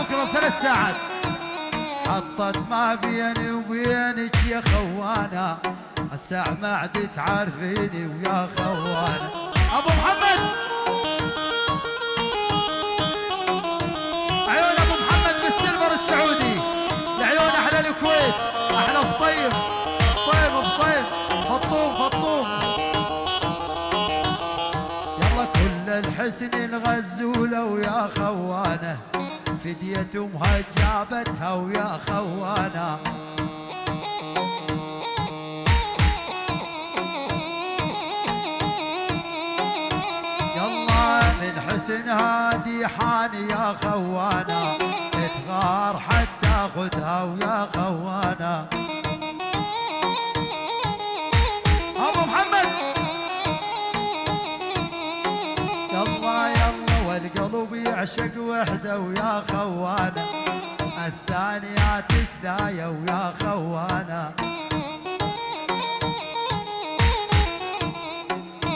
بكره ب3 ساعات. حطت ما بيني وبينك يا خوانه، الساعة ما عاد تعرفيني ويا خوانه. ابو محمد، عيون ابو محمد بالسيلفر السعودي، لعيون احلى الكويت، احلى فطيم فطيم فطيم فطوم فطوم. يلا كل الحسن الغزوله ويا خوانه، فدية امها جابتها ويا خوانه. يلا من حسن هادي حاني يا خوانه، تغار حتى خذها ويا خوانه. ابو محمد، يلا يلا والقلب يعشق وحده ويا خوانه، الثانية تسلايا ويا خوانه.